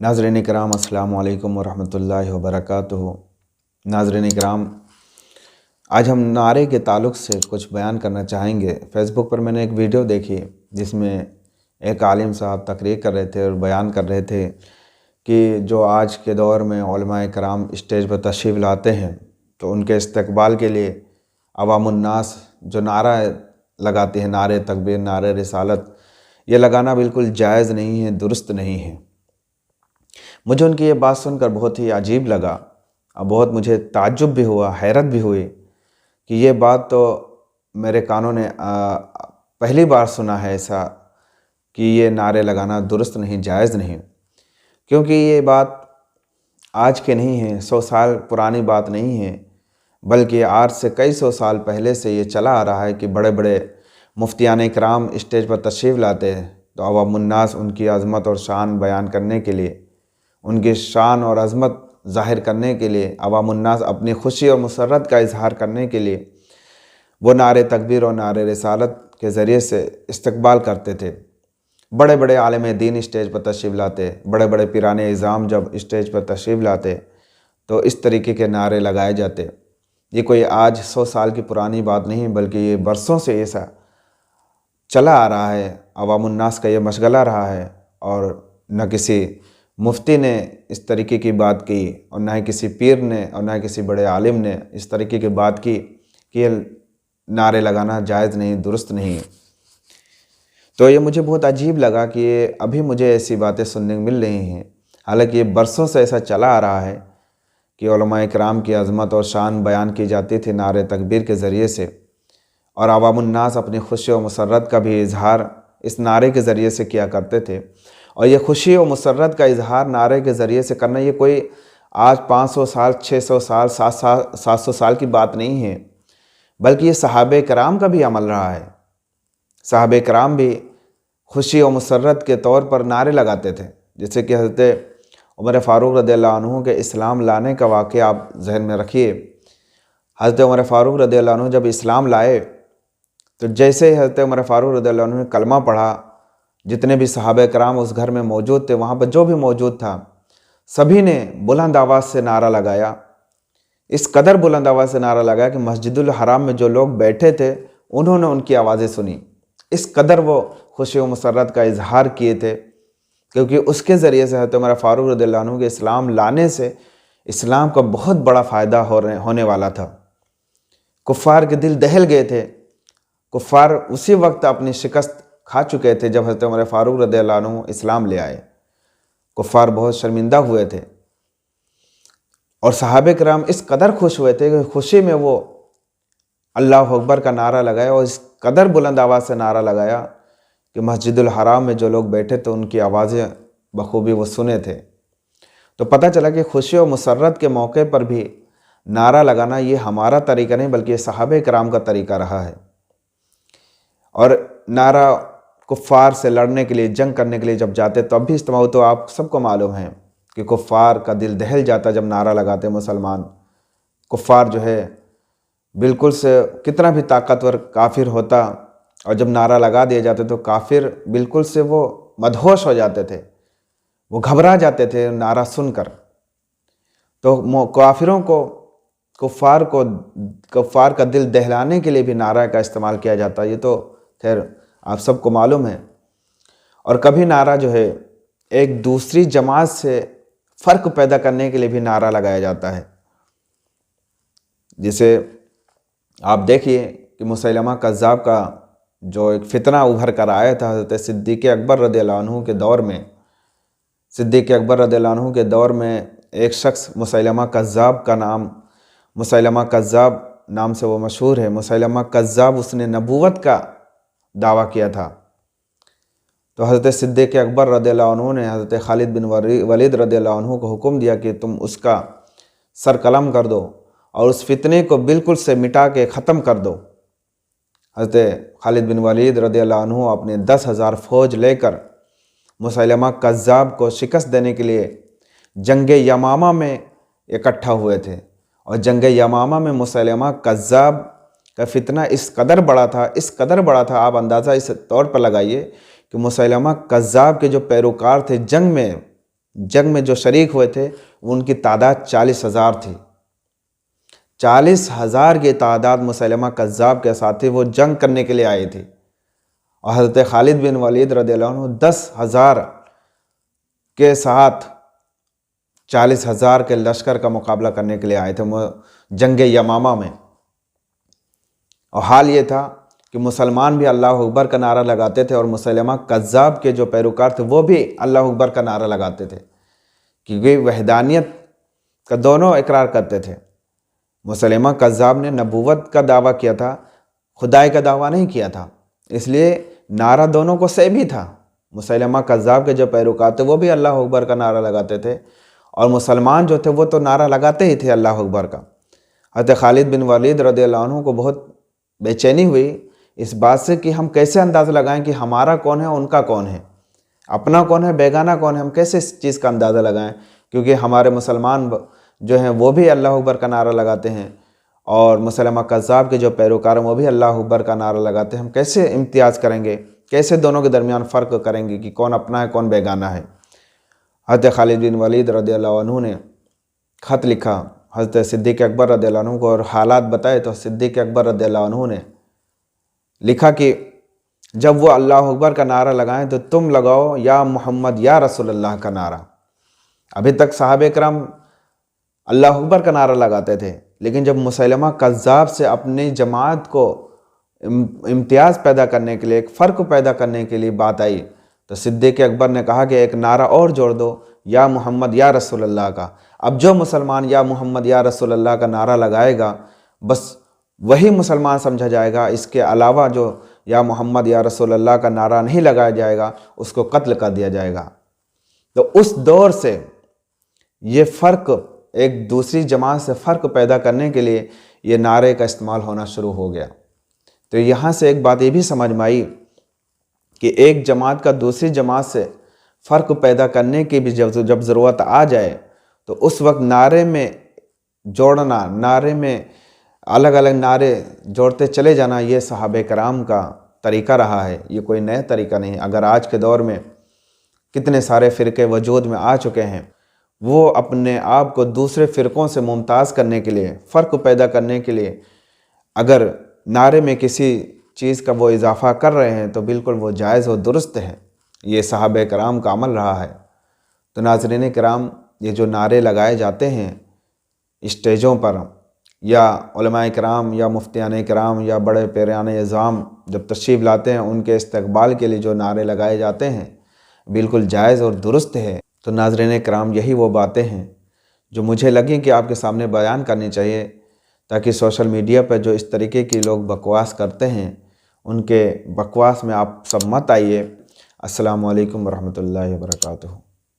नाज़रीन कराम अस्सलाम वालेकुम वरहमतुल्लाहि वबरकातुहू। नाज़रीन कराम, आज हम नारे के ताल्लुक़ से कुछ बयान करना चाहेंगे। फ़ेसबुक पर मैंने एक वीडियो देखी जिसमें एक आलिम साहब तकरीर कर रहे थे और बयान कर रहे थे कि जो आज के दौर में उलमाए कराम स्टेज पर तशरीफ़ लाते हैं तो उनके इस्तकबाल के लिए अवामुन्नास जो नारा लगाती है, नारे तकबीर, नारे रिसालत, ये लगाना बिल्कुल जायज़ नहीं है, दुरुस्त नहीं है। मुझे उनकी ये बात सुनकर बहुत ही अजीब लगा और बहुत मुझे ताज्जुब भी हुआ, हैरत भी हुई कि ये बात तो मेरे कानों ने पहली बार सुना है ऐसा कि ये नारे लगाना दुरुस्त नहीं, जायज़ नहीं। क्योंकि ये बात आज के नहीं है, 100 साल पुरानी बात नहीं है, बल्कि आज से कई सौ साल पहले से ये चला आ रहा है कि बड़े बड़े मुफ्तियान इकराम स्टेज पर तशरीफ़ लाते हैं तो अवामुन्नास उनकी अज़मत और शान बयान करने के लिए, उनकी शान और अज़मत ज़ाहिर करने के लिए, अवामुन्नास अपनी खुशी और मुसर्रत का इजहार करने के लिए वो नारे तकबीर और नारे रिसालत के ज़रिए से इस्तकबाल करते थे। बड़े बड़े आलिम दीन स्टेज पर तशरीफ़ लाते, बड़े बड़े पीराने इज़ाम जब स्टेज पर तशरीफ़ लाते तो इस तरीके के नारे लगाए जाते। ये कोई आज 100 साल की पुरानी बात नहीं, बल्कि ये बरसों से ऐसा चला आ रहा है, अवामुन्नास का ये मशगला रहा है। और न किसी मुफ्ती ने इस तरीके की बात की और न ही किसी पीर ने और न ही किसी बड़े आलिम ने इस तरीके की बात की कि ये नारे लगाना जायज़ नहीं, दुरुस्त नहीं है। तो ये मुझे बहुत अजीब लगा कि ये अभी मुझे ऐसी बातें सुनने को मिल रही हैं, हालांकि ये बरसों से ऐसा चला आ रहा है कि उलमाए किराम की अज़मत और शान बयान की जाती थी नारे तकबीर के ज़रिए से, और अवामुन्नास अपनी खुशी और मुसर्रत का भी इजहार इस नारे के ज़रिए से किया करते थे। और ये खुशी और मुसर्रत का इजहार नारे के ज़रिए से करना ये कोई आज 500 साल, 600 साल, 700 साल की बात नहीं है, बल्कि ये सहाबे कराम का भी अमल रहा है। सहाबे कराम भी खुशी और मुसर्रत के तौर पर नारे लगाते थे। जैसे कि हज़रत उमर फ़ारूक रज़ियल्लाहु अन्हु के इस्लाम लाने का वाक़या आप जहन में रखिए। हज़रत उमर फ़ारूक रज़ियल्लाहु अन्हु जब इस्लाम लाए तो जैसे ही हज़रत उमर फ़ारूक रज़ियल्लाहु अन्हु ने कलमा पढ़ा, जितने भी सहाबे कराम उस घर में मौजूद थे, वहाँ पर जो भी मौजूद था, सभी ने बुलंद आवाज़ से नारा लगाया। इस कदर बुलंद आवाज़ से नारा लगाया कि मस्जिदुल हराम में जो लोग बैठे थे उन्होंने उनकी आवाज़ें सुनी। इस कदर वो खुशी और मुसर्रत का इजहार किए थे, क्योंकि उसके ज़रिए से हज़रत उमर फ़ारूक रज़ियल्लाहु अन्हु के इस्लाम लाने से इस्लाम का बहुत बड़ा फ़ायदा होने वाला था। कुफ़ार के दिल दहल गए थे। कुफ़ार उसी वक्त अपनी शिकस्त खा चुके थे जब हज़रत उमर फ़ारूक रज़ियल्लाहु अन्हु इस्लाम ले आए। कुफ़ार बहुत शर्मिंदा हुए थे और सहाबे कराम इस कदर खुश हुए थे कि खुशी में वो अल्लाह अकबर का नारा लगाया और इस कदर बुलंद आवाज़ से नारा लगाया कि मस्जिदुल हराम में जो लोग बैठे थे उनकी आवाज़ें बखूबी वो सुने थे। तो पता चला कि खुशी और मुसर्रत के मौके पर भी नारा लगाना ये हमारा तरीका नहीं, बल्कि ये सहाबे कराम का तरीका रहा है। और नारा कुफ़ार से लड़ने के लिए, जंग करने के लिए जब जाते तब भी इस्तेमाल, तो आप सबको मालूम है कि कुफ़ार का दिल दहल जाता जब नारा लगाते मुसलमान। कुफ़ार जो है बिल्कुल से कितना भी ताकतवर काफिर होता और जब नारा लगा दिए जाते तो काफिर बिल्कुल से वो मदहोश हो जाते थे, वो घबरा जाते थे नारा सुनकर। तो काफिरों को, कुफ़ार का दिल दहलाने के लिए भी नारा का इस्तेमाल किया जाता है, ये तो खैर आप सबको मालूम है। और कभी नारा जो है एक दूसरी जमात से फ़र्क पैदा करने के लिए भी नारा लगाया जाता है। जिसे आप देखिए कि मुसैलमा कज़्ज़ाब का जो एक फ़ितना उभर कर आया था हज़रत सिद्दीक़ अकबर रज़ियल्लाहु अन्हु के दौर में। सिद्दीक़ अकबर रज़ियल्लाहु अन्हु के दौर में एक शख्स मुसैलमा कज़्ज़ाब का नाम, मुसैलमा कज़्ज़ाब नाम से वो मशहूर है। मुसैलमा कज़्ज़ाब उसने नबूवत का दावा किया था। तो हज़रत सिद्दीक़ अकबर रज़ियल्लाहु अन्हु ने हज़रत खालिद बिन वलीद रज़ियल्लाहु अन्हु को हुक्म दिया कि तुम उसका सर कलम कर दो और उस फितने को बिल्कुल से मिटा के ख़त्म कर दो। हज़रत खालिद बिन वलीद रज़ियल्लाहु अन्हु अपने 10,000 फ़ौज लेकर मुसैलमा कज़्ज़ाब को शिकस्त देने के लिए जंग यमामा में इकट्ठा हुए थे। और जंग यमामा में मुसैलमा कज़्ज़ाब का फितना इस कदर बड़ा था, इस कदर बड़ा था, आप अंदाज़ा इस तौर पर लगाइए कि मुसैलमा कज़्ज़ाब के जो पैरोकार थे जंग में जंग में जो शरीक हुए थे उनकी तादाद 40,000 थी। 40,000 की तादाद मुसैलमा कज़्ज़ाब के साथ थी, वो जंग करने के लिए आए थे। और हज़रत खालिद बिन वलीद रज़ियल्लाहु अन्हु 10,000 के साथ 40,000 के लश्कर का मुकाबला करने के लिए आए थे जंग यमामा में। और हाल ये था कि मुसलमान भी अल्लाह अकबर का नारा लगाते थे और मुसैलमा कज़्ज़ाब के जो पैरोकार थे वो भी अल्लाह अकबर का नारा लगाते थे, क्योंकि वहदानियत का दोनों इकरार करते थे। मुसैलमा कज़्ज़ाब ने नबूवत का दावा किया था, खुदाई का दावा नहीं किया था, इसलिए नारा दोनों को सेम ही था। मुसैलमा कज़्ज़ाब के जो पैरोकार थे वो भी अल्लाह अकबर का नारा लगाते थे और मुसलमान जो थे वो तो नारा लगाते ही थे अल्लाह अकबर का। हज़रत खालिद बिन वलीद रज़ियल्लाहु अन्हु को बहुत बेचैनी हुई इस बात से कि हम कैसे अंदाज़ा लगाएं कि हमारा कौन है, उनका कौन है, अपना कौन है, बेगाना कौन है, हम कैसे इस चीज़ का अंदाज़ा लगाएं, क्योंकि हमारे मुसलमान जो हैं वो भी अल्लाह अकबर का नारा लगाते हैं और मुसैलमा कज़्ज़ाब के जो पैरोकार हैं वो भी अल्लाह अकबर का नारा लगाते हैं। हम कैसे इम्तियाज़ करेंगे, कैसे दोनों के दरमियान फ़र्क करेंगे कि कौन अपना है कौन बेगाना है। हज़रत खालिद बिन वलीद रज़ियल्लाहु अन्हु ने ख़त लिखा हज़रत सिद्दीक़ अकबर रज़ियल्लाहु अन्हु को और हालात बताए तो सिद्दीक़ अकबर रज़ियल्लाहु अन्हु ने लिखा कि जब वो अल्लाह अकबर का नारा लगाएं तो तुम लगाओ या मोहम्मद या रसूलुल्लाह का नारा। अभी तक सहाबे किराम अल्लाह अकबर का नारा लगाते थे, लेकिन जब मुसैलमा कज़्ज़ाब से अपनी जमात को इम्तियाज़ पैदा करने के लिए, एक फ़र्क पैदा करने के लिए बात आई तो सिद्दीक़ अकबर ने कहा कि एक नारा और जोड़ दो, या मोहम्मद या रसूलुल्लाह का। अब जो मुसलमान या मोहम्मद या रसूलुल्लाह का नारा लगाएगा बस वही मुसलमान समझा जाएगा, इसके अलावा जो या मोहम्मद या रसूलुल्लाह का नारा नहीं लगाया जाएगा उसको कत्ल कर दिया जाएगा। तो उस दौर से ये फ़र्क, एक दूसरी जमात से फ़र्क पैदा करने के लिए ये नारे का इस्तेमाल होना शुरू हो गया। तो यहाँ से एक बात ये भी समझ में आई कि एक जमात का दूसरी जमात से फ़र्क पैदा करने की भी जब ज़रूरत आ जाए तो उस वक्त नारे में जोड़ना, नारे में अलग अलग नारे जोड़ते चले जाना, ये सहाबे कराम का तरीका रहा है, ये कोई नया तरीका नहीं। अगर आज के दौर में कितने सारे फ़िरके वजूद में आ चुके हैं, वो अपने आप को दूसरे फ़िरक़ों से मुमताज़ करने के लिए, फ़र्क पैदा करने के लिए अगर नारे में किसी चीज़ का वो इजाफ़ा कर रहे हैं तो बिल्कुल वो जायज़ और दुरुस्त है, ये सहाबे कराम का अमल रहा है। तो नाज़रीन किराम, ये जो नारे लगाए जाते हैं स्टेजों पर, या उलमाए किराम या मुफ्तियान किराम या बड़े पेरान इज़ाम जब तशरीफ़ लाते हैं उनके इस्तकबाल के लिए जो नारे लगाए जाते हैं बिल्कुल जायज़ और दुरुस्त है। तो नाज़रीन किराम, यही वो बातें हैं जो मुझे लगी कि आपके सामने बयान करनी चाहिए, ताकि सोशल मीडिया पर जो इस तरीके की लोग बकवास करते हैं उनके बकवास में आप सब मत आइए। अस्सलामु अलैकुम वरहमतुल्लाहि वबरकातुहू।